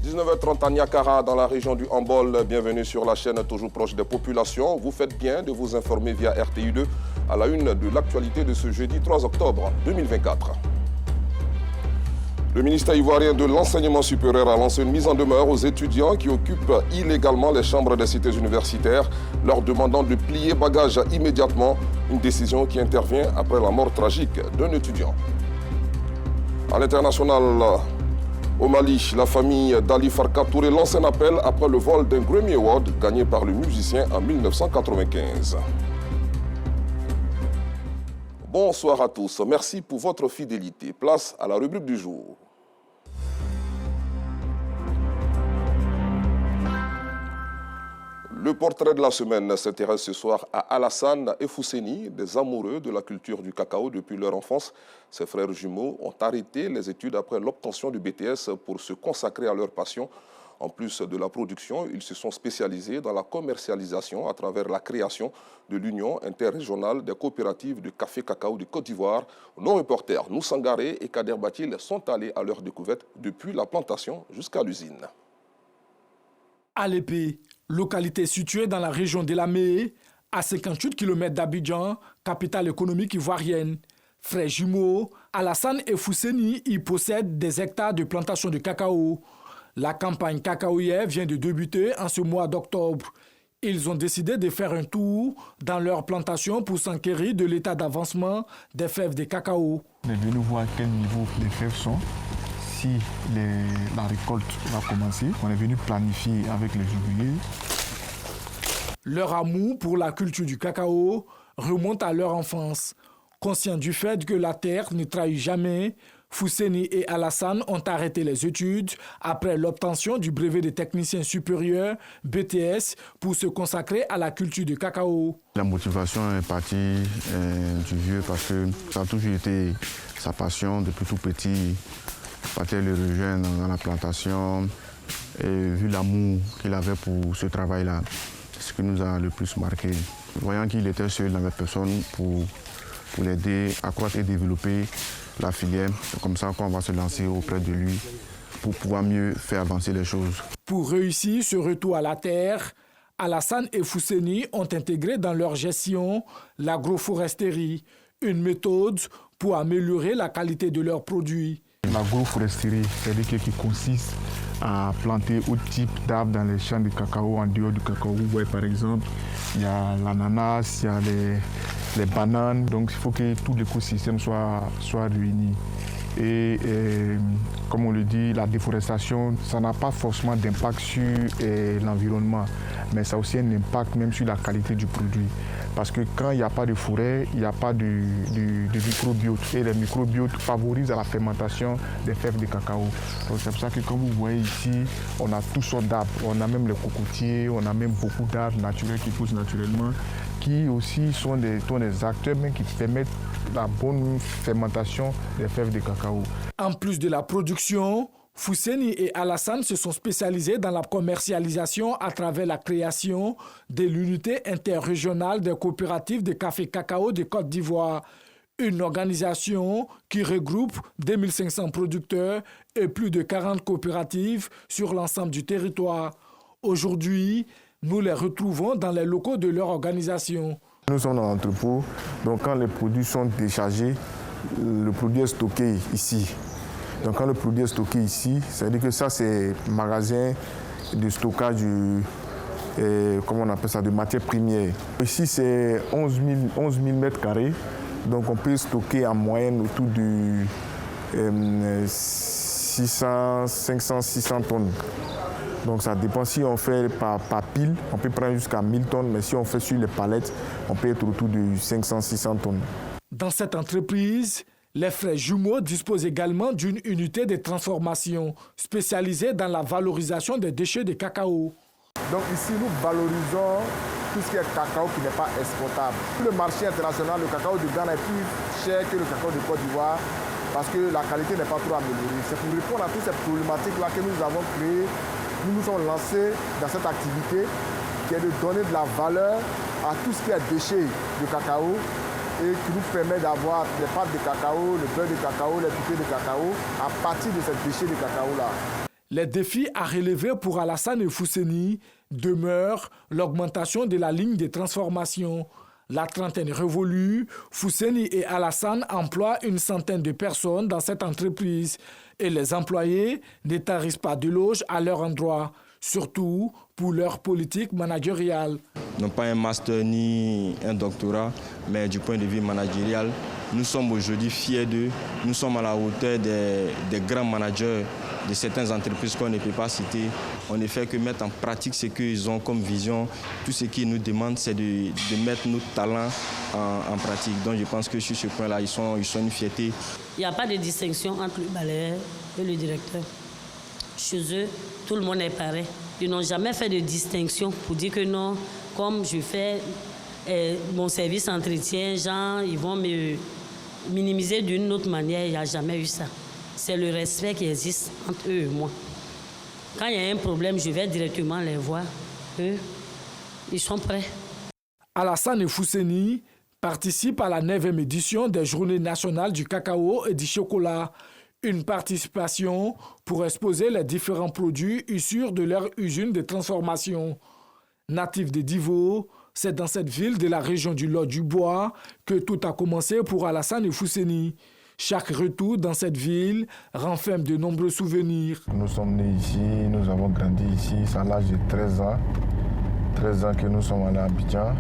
19h30 à Niakara, dans la région du Hambol. Bienvenue sur la chaîne toujours proche des populations. Vous faites bien de vous informer via RTI2 à la une de l'actualité de ce jeudi 3 octobre 2024. Le ministère ivoirien de l'enseignement supérieur a lancé une mise en demeure aux étudiants qui occupent illégalement les chambres des cités universitaires, leur demandant de plier bagages immédiatement, une décision qui intervient après la mort tragique d'un étudiant. À l'international, au Mali, la famille d'Ali Farka Touré lance un appel après le vol d'un Grammy Award gagné par le musicien en 1995. Bonsoir à tous, merci pour votre fidélité. Place à la rubrique du jour. Le portrait de la semaine s'intéresse ce soir à Alassane et Fousseni, des amoureux de la culture du cacao depuis leur enfance. Ces frères jumeaux ont arrêté les études après l'obtention du BTS pour se consacrer à leur passion. En plus de la production, ils se sont spécialisés dans la commercialisation à travers la création de l'Union interrégionale des coopératives de café cacao de Côte d'Ivoire. Nos reporters Noussangaré et Kader Batil sont allés à leur découverte depuis la plantation jusqu'à l'usine. À l'épée, localité située dans la région de la Méé, à 58 km d'Abidjan, capitale économique ivoirienne. Frères jumeaux, Alassane et Fousseni y possèdent des hectares de plantations de cacao. La campagne cacaoyère vient de débuter en ce mois d'octobre. Ils ont décidé de faire un tour dans leur plantation pour s'enquérir de l'état d'avancement des fèves de cacao. On est venu voir à quel niveau les fèves sont. Si la récolte va commencer, on est venu planifier avec les ouvriers. Leur amour pour la culture du cacao remonte à leur enfance. Conscients du fait que la terre ne trahit jamais, Fousseni et Alassane ont arrêté les études après l'obtention du brevet de technicien supérieur BTS pour se consacrer à la culture du cacao. La motivation est partie du vieux parce que ça a toujours été sa passion depuis tout petit. Partir le rejoindre dans la plantation et vu l'amour qu'il avait pour ce travail-là, c'est ce qui nous a le plus marqué. Voyant qu'il était seul, il n'avait personne pour l'aider à croître et développer la filière. C'est comme ça qu'on va se lancer auprès de lui pour pouvoir mieux faire avancer les choses. Pour réussir ce retour à la terre, Alassane et Fousseni ont intégré dans leur gestion l'agroforesterie, une méthode pour améliorer la qualité de leurs produits. L'agroforesterie, c'est-à-dire qui consiste à planter tout type d'arbres dans les champs de cacao, en dehors du cacao. Vous voyez par exemple, il y a l'ananas, il y a les bananes, donc il faut que tout l'écosystème soit réuni. Et comme on le dit, la déforestation, ça n'a pas forcément d'impact sur l'environnement, mais ça a aussi un impact même sur la qualité du produit. Parce que quand il n'y a pas de forêt, il n'y a pas de microbiote. Et les microbiotes favorisent la fermentation des fèves de cacao. Donc c'est pour ça que comme vous voyez ici, on a toutes sortes d'arbres. On a même les cocotiers, on a même beaucoup d'arbres naturels qui poussent naturellement, qui aussi sont des acteurs mais qui permettent la bonne fermentation des fèves de cacao. En plus de la production, Fousseni et Alassane se sont spécialisés dans la commercialisation à travers la création de l'unité interrégionale des coopératives de café cacao de Côte d'Ivoire, une organisation qui regroupe 2500 producteurs et plus de 40 coopératives sur l'ensemble du territoire. Aujourd'hui, nous les retrouvons dans les locaux de leur organisation. Nous sommes dans l'entrepôt, donc quand les produits sont déchargés, le produit est stocké ici. Donc quand le produit est stocké ici, ça veut dire que ça c'est magasin de stockage comment on appelle ça, de matières premières. Ici c'est 11 000 mètres carrés, donc on peut stocker en moyenne autour de 500-600 tonnes. Donc ça dépend, si on fait par pile, on peut prendre jusqu'à 1000 tonnes, mais si on fait sur les palettes, on peut être autour de 500-600 tonnes. Dans cette entreprise, les frères jumeaux disposent également d'une unité de transformation spécialisée dans la valorisation des déchets de cacao. Donc ici, nous valorisons tout ce qui est cacao qui n'est pas exportable. Le marché international, le cacao de Ghana est plus cher que le cacao de Côte d'Ivoire parce que la qualité n'est pas trop améliorée. C'est pour répondre à toutes ces problématiques-là que nous avons créé. Nous nous sommes lancés dans cette activité qui est de donner de la valeur à tout ce qui est déchets de cacao et qui nous permet d'avoir les pâtes de cacao, le beurre de cacao, les piquets de cacao à partir de ces déchets de cacao-là. Les défis à relever pour Alassane et Fousseni demeurent l'augmentation de la ligne de transformation. La trentaine révolue, Fousseni et Alassane emploient une centaine de personnes dans cette entreprise et les employés ne tarissent pas de loge à leur endroit, surtout pour leur politique managériale. Non pas un master ni un doctorat, mais du point de vue managérial, nous sommes aujourd'hui fiers d'eux. Nous sommes à la hauteur des grands managers de certaines entreprises qu'on ne peut pas citer. On ne fait que mettre en pratique ce qu'ils ont comme vision. Tout ce qu'ils nous demandent, c'est de mettre nos talents en pratique. Donc je pense que sur ce point-là, ils sont une fierté. Il n'y a pas de distinction entre le balayeur et le directeur. Chez eux, tout le monde est pareil. Ils n'ont jamais fait de distinction pour dire que non, comme je fais mon service entretien, genre, ils vont me minimiser d'une autre manière. Il n'y a jamais eu ça. C'est le respect qui existe entre eux et moi. Quand il y a un problème, je vais directement les voir. Eux, ils sont prêts. Alassane et Fousseni participent à la 9e édition des Journées nationales du cacao et du chocolat. Une participation pour exposer les différents produits issus de leur usine de transformation. Natif de Divo, c'est dans cette ville de la région du Lot-du-Bois que tout a commencé pour Alassane et Fousseni. Chaque retour dans cette ville renferme de nombreux souvenirs. Nous sommes nés ici, nous avons grandi ici, c'est à l'âge de 13 ans. 13 ans que nous sommes allés à Abidjan.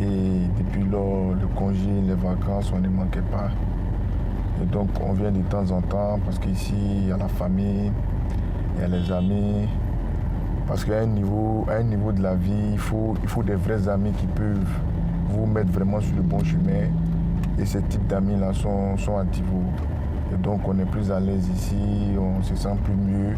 Et depuis lors, le congé, les vacances, on ne manquait pas. Et donc on vient de temps en temps parce qu'ici, il y a la famille, il y a les amis. Parce qu'à un niveau de la vie, il faut des vrais amis qui peuvent vous mettre vraiment sur le bon chemin. Et ce type d'amis-là sont à Divo. Et donc on est plus à l'aise ici, on se sent plus mieux.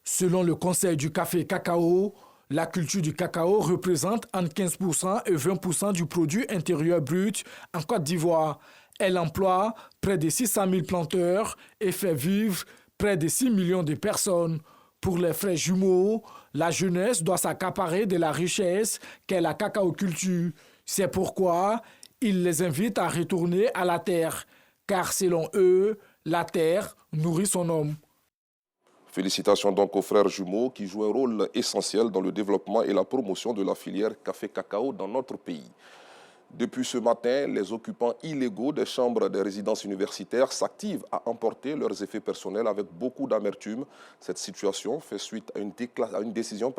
Selon le Conseil du café cacao, la culture du cacao représente entre 15% et 20% du produit intérieur brut en Côte d'Ivoire. Elle emploie près de 600 000 planteurs et fait vivre près de 6 millions de personnes. Pour les frères jumeaux, la jeunesse doit s'accaparer de la richesse qu'est la cacaoculture. C'est pourquoi ils les invitent à retourner à la terre, car selon eux, la terre nourrit son homme. Félicitations donc aux frères jumeaux qui jouent un rôle essentiel dans le développement et la promotion de la filière café-cacao dans notre pays. Depuis ce matin, les occupants illégaux des chambres des résidences universitaires s'activent à emporter leurs effets personnels avec beaucoup d'amertume. Cette situation fait suite à une décision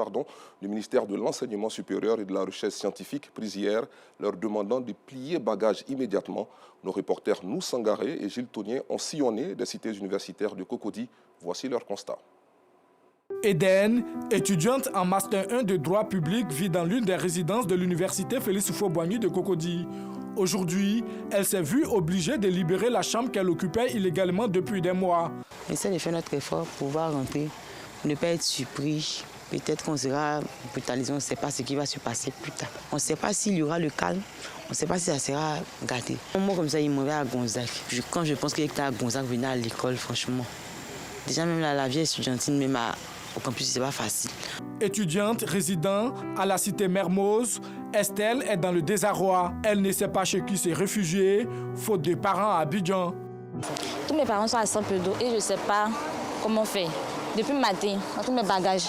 du ministère de l'Enseignement supérieur et de la Recherche scientifique prise hier, leur demandant de plier bagages immédiatement. Nos reporters Nou Sangaré et Gilles Tonnier ont sillonné des cités universitaires de Cocody. Voici leur constat. Eden, étudiante en Master 1 de droit public, vit dans l'une des résidences de l'université Félix Houphouët-Boigny de Cocody. Aujourd'hui, elle s'est vue obligée de libérer la chambre qu'elle occupait illégalement depuis des mois. On essaie de faire notre effort pour pouvoir rentrer, pour ne pas être surpris. Peut-être qu'on sera brutalisé, on ne sait pas ce qui va se passer plus tard. On ne sait pas s'il y aura le calme, on ne sait pas si ça sera gâté. Moi, comme ça, il m'aurait à Gonzague. Quand je pense qu'il était à Gonzague, venir à l'école, franchement. Déjà, même la vie étudiantine, même au campus, c'est pas facile. Étudiante résidant à la cité Mermoz, Estelle est dans le désarroi. Elle ne sait pas chez qui s'est réfugiée, faute de parents à Abidjan. Tous mes parents sont à Saint-Pédo et je ne sais pas comment faire. Depuis le matin, dans tous mes bagages,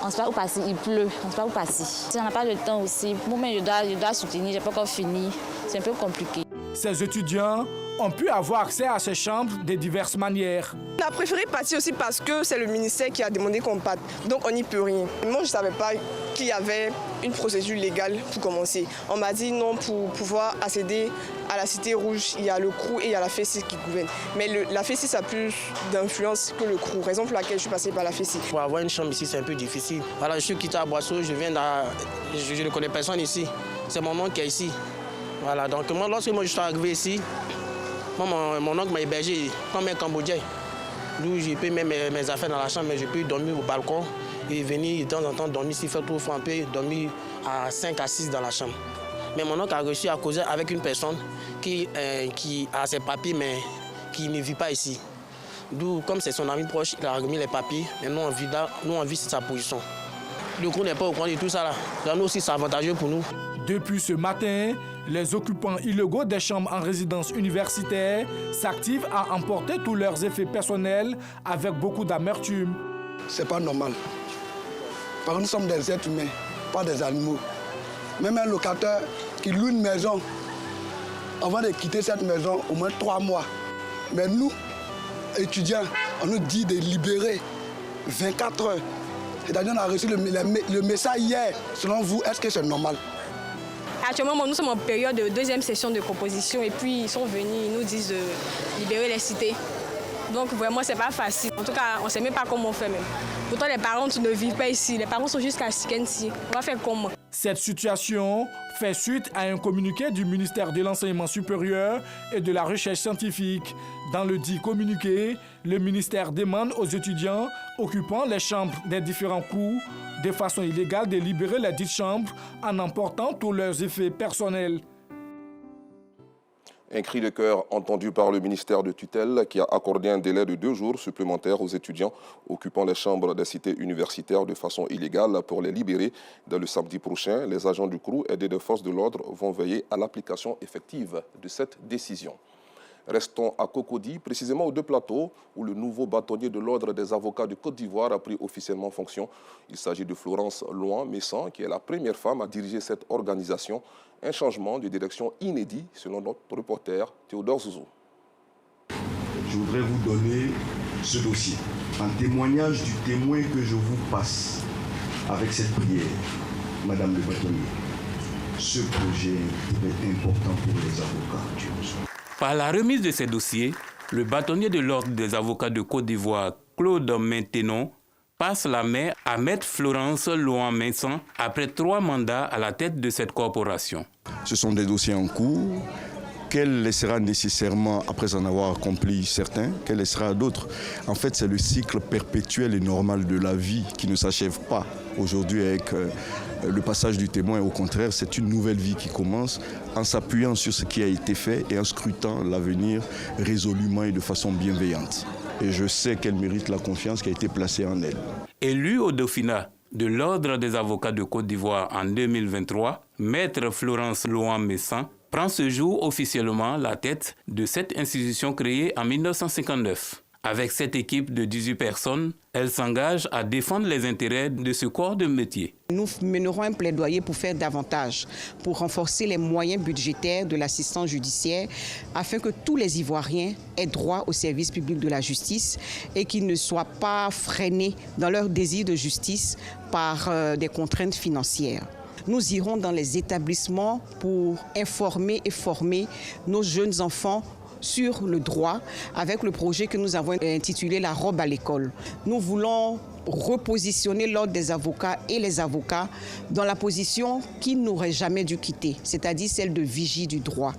on ne sait pas où passer, il pleut, on ne sait pas où passer. Si on n'a pas de temps aussi, moi-même je dois soutenir, je n'ai pas encore fini, c'est un peu compliqué. Ces étudiants ont pu avoir accès à ces chambres de diverses manières. On a préféré partir aussi parce que c'est le ministère qui a demandé qu'on parte, donc on n'y peut rien. Moi, je ne savais pas qu'il y avait une procédure légale pour commencer. On m'a dit non, pour pouvoir accéder à la Cité Rouge, il y a le CROU et il y a la FECI qui gouverne. Mais la FECI a plus d'influence que le CROU, raison pour laquelle je suis passée par la FECI. Pour avoir une chambre ici, c'est un peu difficile. Voilà, je suis quitté à Boisseau, je ne connais personne ici. C'est mon oncle qui est ici. Voilà, donc lorsque je suis arrivé ici, mon oncle m'a hébergé comme un Cambodgien. D'où j'ai pu mettre mes affaires dans la chambre, mais j'ai pu dormir au balcon et venir de temps en temps dormir, s'il fait trop froid, un peu, dormir à 5 à 6 dans la chambre. Mais mon oncle a réussi à causer avec une personne qui a ses papiers, mais qui ne vit pas ici. D'où, comme c'est son ami proche, il a remis les papiers, mais nous on vit sa position. Le CROU n'est pas au courant de tout ça là. Donc nous aussi, c'est avantageux pour nous. Depuis ce matin, les occupants illégaux des chambres en résidence universitaire s'activent à emporter tous leurs effets personnels avec beaucoup d'amertume. C'est pas normal. Parce que nous sommes des êtres humains, pas des animaux. Même un locataire qui loue une maison, avant de quitter cette maison, au moins 3 mois. Mais nous, étudiants, on nous dit de libérer 24 heures. C'est-à-dire qu'on a reçu le message hier. Selon vous, est-ce que c'est normal? Actuellement, nous sommes en période de 2e session de composition et puis ils sont venus, ils nous disent de libérer les cités. Donc vraiment, c'est pas facile. En tout cas, on ne sait même pas comment on fait même. Pourtant, les parents ne vivent pas ici. Les parents sont jusqu'à Sikensi. On va faire comment? Cette situation fait suite à un communiqué du ministère de l'Enseignement supérieur et de la Recherche scientifique. Dans le dit communiqué, le ministère demande aux étudiants occupant les chambres des différents cours de façon illégale de libérer les dites chambres en emportant tous leurs effets personnels. Un cri de cœur entendu par le ministère de tutelle qui a accordé un délai de 2 jours supplémentaires aux étudiants occupant les chambres des cités universitaires de façon illégale pour les libérer. Dès le samedi prochain, les agents du CROU aidés de forces de l'ordre vont veiller à l'application effective de cette décision. Restons à Cocody, précisément aux 2 plateaux, où le nouveau bâtonnier de l'Ordre des avocats de Côte d'Ivoire a pris officiellement fonction. Il s'agit de Florence Louan-Messan, qui est la première femme à diriger cette organisation. Un changement de direction inédit, selon notre reporter Théodore Zouzou. Je voudrais vous donner ce dossier, en témoignage du témoin que je vous passe avec cette prière, Madame le bâtonnier. Ce projet est important pour les avocats. Par la remise de ces dossiers, le bâtonnier de l'Ordre des avocats de Côte d'Ivoire, Claude Maintenon, passe la main à Maître Florence Louan-Messan après 3 mandats à la tête de cette corporation. Ce sont des dossiers en cours qu'elle laissera nécessairement, après en avoir accompli certains, qu'elle laissera à d'autres. En fait, c'est le cycle perpétuel et normal de la vie qui ne s'achève pas aujourd'hui avec le passage du témoin. Au contraire, c'est une nouvelle vie qui commence en s'appuyant sur ce qui a été fait et en scrutant l'avenir résolument et de façon bienveillante. Et je sais qu'elle mérite la confiance qui a été placée en elle. Élue au Dauphinat de l'Ordre des avocats de Côte d'Ivoire en 2023, Maître Florence Louan-Messan prend ce jour officiellement la tête de cette institution créée en 1959. Avec cette équipe de 18 personnes, elle s'engage à défendre les intérêts de ce corps de métier. Nous mènerons un plaidoyer pour faire davantage, pour renforcer les moyens budgétaires de l'assistance judiciaire, afin que tous les Ivoiriens aient droit au service public de la justice et qu'ils ne soient pas freinés dans leur désir de justice par des contraintes financières. Nous irons dans les établissements pour informer et former nos jeunes enfants sur le droit avec le projet que nous avons intitulé « La robe à l'école ». Nous voulons repositionner l'ordre des avocats et les avocats dans la position qu'ils n'auraient jamais dû quitter, c'est-à-dire celle de vigie du droit.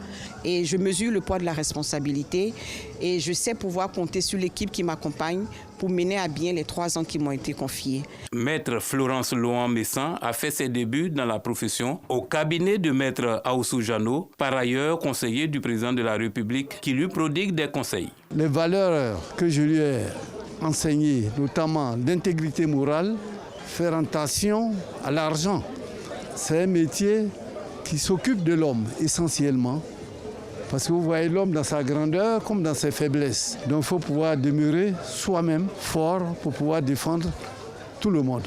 Et je mesure le poids de la responsabilité et je sais pouvoir compter sur l'équipe qui m'accompagne pour mener à bien les 3 ans qui m'ont été confiés. Maître Florence Louan-Messan a fait ses débuts dans la profession au cabinet de Maître Aoussou Jano, par ailleurs conseiller du président de la République qui lui prodigue des conseils. Les valeurs que je lui ai enseignées, notamment l'intégrité morale, faire attention à l'argent. C'est un métier qui s'occupe de l'homme essentiellement. Parce que vous voyez l'homme dans sa grandeur comme dans ses faiblesses. Donc il faut pouvoir demeurer soi-même fort pour pouvoir défendre tout le monde.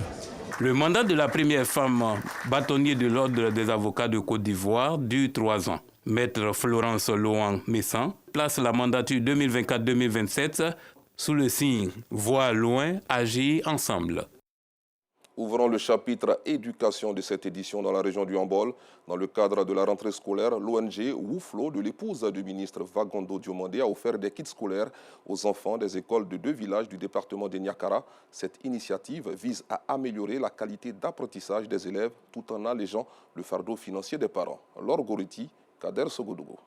Le mandat de la première femme bâtonnier de l'Ordre des avocats de Côte d'Ivoire dure 3 ans. Maître Florence Louan-Messan place la mandature 2024-2027 sous le signe « Voir loin, agir ensemble ». Ouvrons le chapitre éducation de cette édition dans la région du Hambol. Dans le cadre de la rentrée scolaire, l'ONG Wouflo, de l'épouse du ministre Vagondo Diomandé, a offert des kits scolaires aux enfants des écoles de 2 villages du département de Niakara. Cette initiative vise à améliorer la qualité d'apprentissage des élèves tout en allégeant le fardeau financier des parents. Laure Goriti, Kader Sogodogo.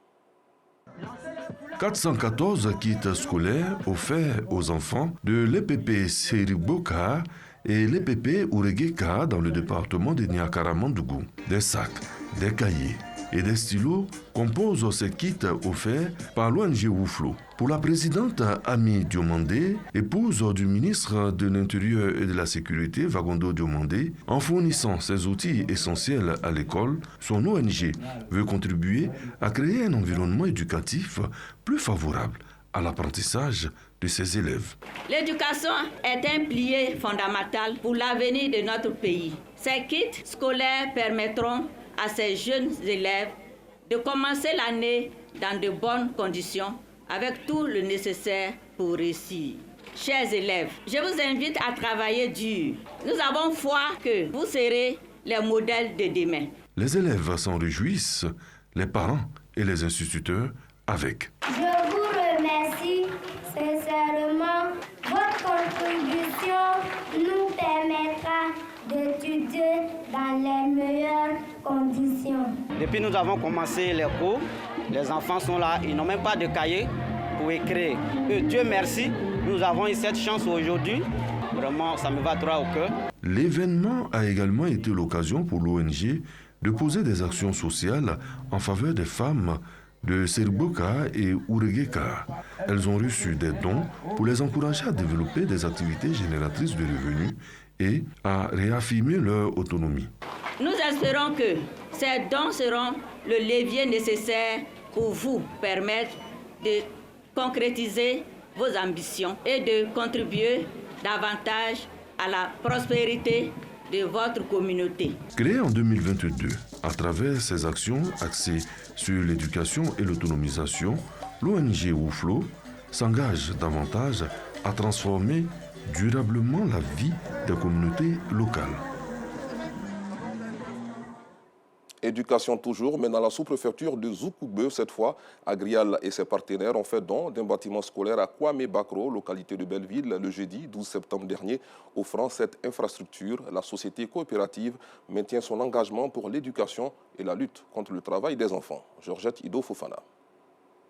414 kits scolaires offerts aux enfants de l'EPP Seriboka et l'EPP Ouregeka dans le département de Niakara-Mandougou. Des sacs, des cahiers et des stylos composent ces kits offerts par l'ONG Wouflo. Pour la présidente Ami Diomandé, épouse du ministre de l'Intérieur et de la Sécurité, Vagondo Diomandé, en fournissant ces outils essentiels à l'école, son ONG veut contribuer à créer un environnement éducatif plus favorable à l'apprentissage de ses élèves. L'éducation est un pilier fondamental pour l'avenir de notre pays. Ces kits scolaires permettront à ces jeunes élèves de commencer l'année dans de bonnes conditions avec tout le nécessaire pour réussir. Chers élèves, je vous invite à travailler dur. Nous avons foi que vous serez les modèles de demain. Les élèves s'en réjouissent, les parents et les instituteurs avec. Je vous remercie sincèrement. Votre contribution nous permettra d'étudier dans les meilleures conditions. Depuis que nous avons commencé les cours, les enfants sont là, ils n'ont même pas de cahier pour écrire. Et Dieu merci, nous avons eu cette chance aujourd'hui. Vraiment, ça me va droit au cœur. L'événement a également été l'occasion pour l'ONG de poser des actions sociales en faveur des femmes de Seriboka et Ouregeka. Elles ont reçu des dons pour les encourager à développer des activités génératrices de revenus et à réaffirmer leur autonomie. Nous espérons que ces dons seront le levier nécessaire pour vous permettre de concrétiser vos ambitions et de contribuer davantage à la prospérité de votre communauté. Créée en 2022, à travers ses actions axées sur l'éducation et l'autonomisation, l'ONG Wouflo s'engage davantage à transformer durablement la vie des communautés locales. Éducation toujours, mais dans la sous-préfecture de Zoukoube, cette fois, Agrial et ses partenaires ont fait don d'un bâtiment scolaire à Kwame Bakro, localité de Belleville, le jeudi 12 septembre dernier. Offrant cette infrastructure, la société coopérative maintient son engagement pour l'éducation et la lutte contre le travail des enfants. Georgette Ido Fofana.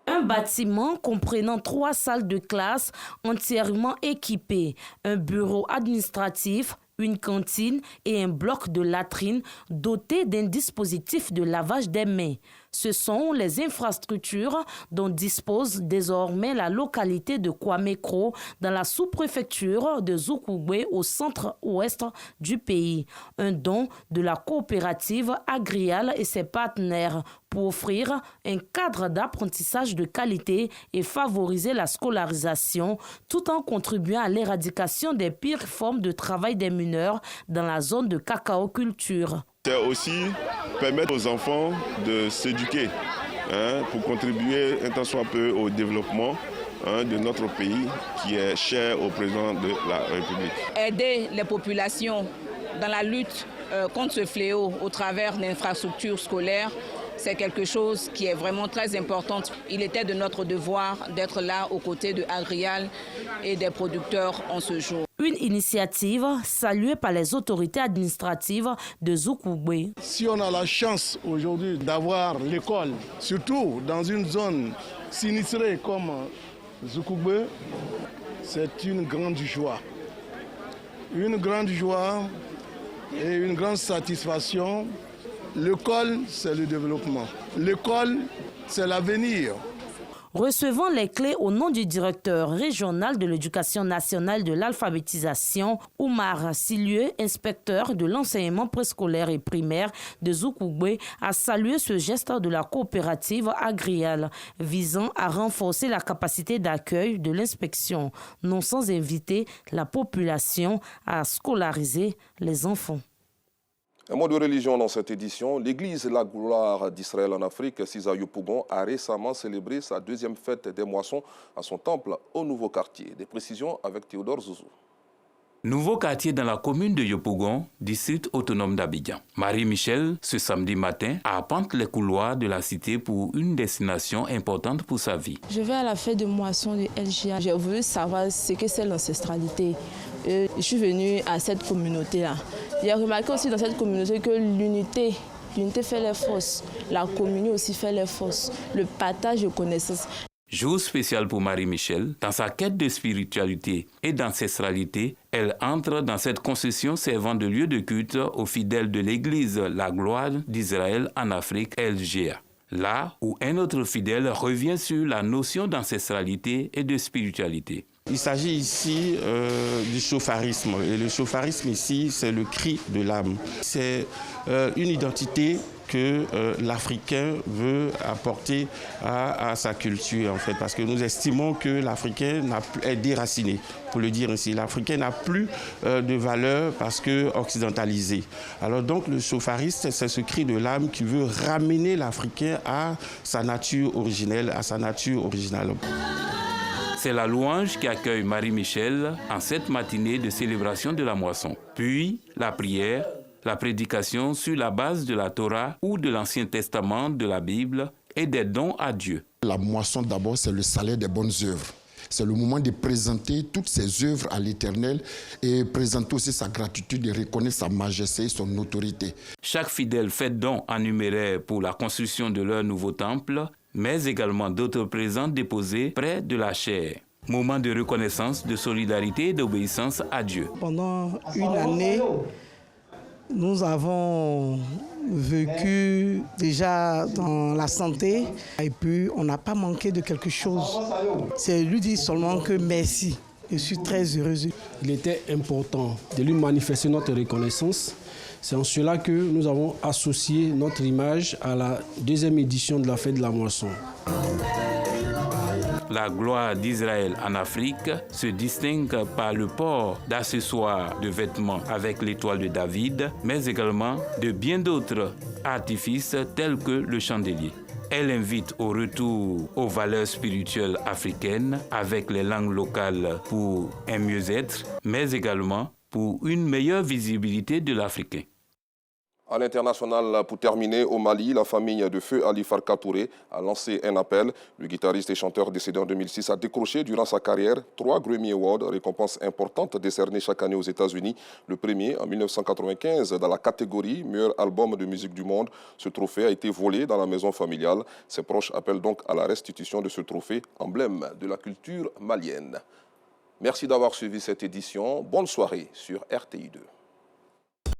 Un bâtiment comprenant 3 salles de classe entièrement équipées, un bureau administratif, une cantine et un bloc de latrine doté d'un dispositif de lavage des mains. Ce sont les infrastructures dont dispose désormais la localité de Kwamekro dans la sous-préfecture de Zoukoube au centre-ouest du pays. Un don de la coopérative Agrial et ses partenaires pour offrir un cadre d'apprentissage de qualité et favoriser la scolarisation tout en contribuant à l'éradication des pires formes de travail des mineurs dans la zone de cacao-culture. C'est aussi permettre aux enfants de s'éduquer pour contribuer un tant soit peu au développement de notre pays qui est cher au président de la République. Aider les populations dans la lutte contre ce fléau au travers d'infrastructures scolaires, c'est quelque chose qui est vraiment très important. Il était de notre devoir d'être là aux côtés de Agrial et des producteurs en ce jour. Une initiative saluée par les autorités administratives de Zoukoube. Si on a la chance aujourd'hui d'avoir l'école, surtout dans une zone sinistrée comme Zoukoube, c'est une grande joie. Une grande joie et une grande satisfaction. L'école, c'est le développement. L'école, c'est l'avenir. Recevant les clés au nom du directeur régional de l'éducation nationale de l'alphabétisation, Oumar Silieu, inspecteur de l'enseignement préscolaire et primaire de Zoukoube, a salué ce geste de la coopérative Agrial visant à renforcer la capacité d'accueil de l'inspection, non sans inviter la population à scolariser les enfants. Un mot de religion dans cette édition. L'Église La Gloire d'Israël en Afrique, Sisa Yopougon, a récemment célébré sa 2e fête des moissons à son temple au Nouveau Quartier. Des précisions avec Théodore Zouzou. Nouveau quartier dans la commune de Yopougon, district autonome d'Abidjan. Marie-Michel, ce samedi matin, arpente les couloirs de la cité pour une destination importante pour sa vie. Je vais à la fête de moisson de LGA. J'ai voulu savoir ce que c'est l'ancestralité. Je suis venue à cette communauté-là. J'ai remarqué aussi dans cette communauté que l'unité fait les forces. La communion aussi fait les forces. Le partage de connaissances. Jour spécial pour Marie-Michel. Dans sa quête de spiritualité et d'ancestralité, elle entre dans cette concession servant de lieu de culte aux fidèles de l'Église La Gloire d'Israël en Afrique, LGA. Là où un autre fidèle revient sur la notion d'ancestralité et de spiritualité. Il s'agit ici du chauffarisme. Et le chauffarisme ici, c'est le cri de l'âme. C'est une identité que l'Africain veut apporter à sa culture, en fait, parce que nous estimons que l'Africain est déraciné, pour le dire ainsi. L'Africain n'a plus de valeur parce que occidentalisé. Alors donc le chauffariste, c'est ce cri de l'âme qui veut ramener l'Africain à sa nature originelle, à sa nature originale. C'est la louange qui accueille Marie-Michel en cette matinée de célébration de la moisson. Puis la prière, la prédication sur la base de la Torah ou de l'Ancien Testament de la Bible et des dons à Dieu. La moisson d'abord, c'est le salaire des bonnes œuvres. C'est le moment de présenter toutes ses œuvres à l'Éternel et présenter aussi sa gratitude et reconnaître sa majesté et son autorité. Chaque fidèle fait don en numéraire pour la construction de leur nouveau temple, mais également d'autres présents déposés près de la chaire. Moment de reconnaissance, de solidarité et d'obéissance à Dieu. Pendant une année, nous avons vécu déjà dans la santé et puis on n'a pas manqué de quelque chose. C'est lui dire seulement que merci. Je suis très heureuse. Il était important de lui manifester notre reconnaissance. C'est en cela que nous avons associé notre image à la deuxième édition de la fête de la moisson. La gloire d'Israël en Afrique se distingue par le port d'accessoires de vêtements avec l'étoile de David, mais également de bien d'autres artifices tels que le chandelier. Elle invite au retour aux valeurs spirituelles africaines avec les langues locales pour un mieux-être, mais également pour une meilleure visibilité de l'Africain. À l'international, pour terminer, au Mali, la famille de feu Ali Farka Touré a lancé un appel. Le guitariste et chanteur décédé en 2006 a décroché durant sa carrière 3 Grammy Awards, récompense importante décernée chaque année aux États-Unis. Le premier en 1995 dans la catégorie meilleur album de musique du monde. Ce trophée a été volé dans la maison familiale. Ses proches appellent donc à la restitution de ce trophée, emblème de la culture malienne. Merci d'avoir suivi cette édition. Bonne soirée sur RTI2.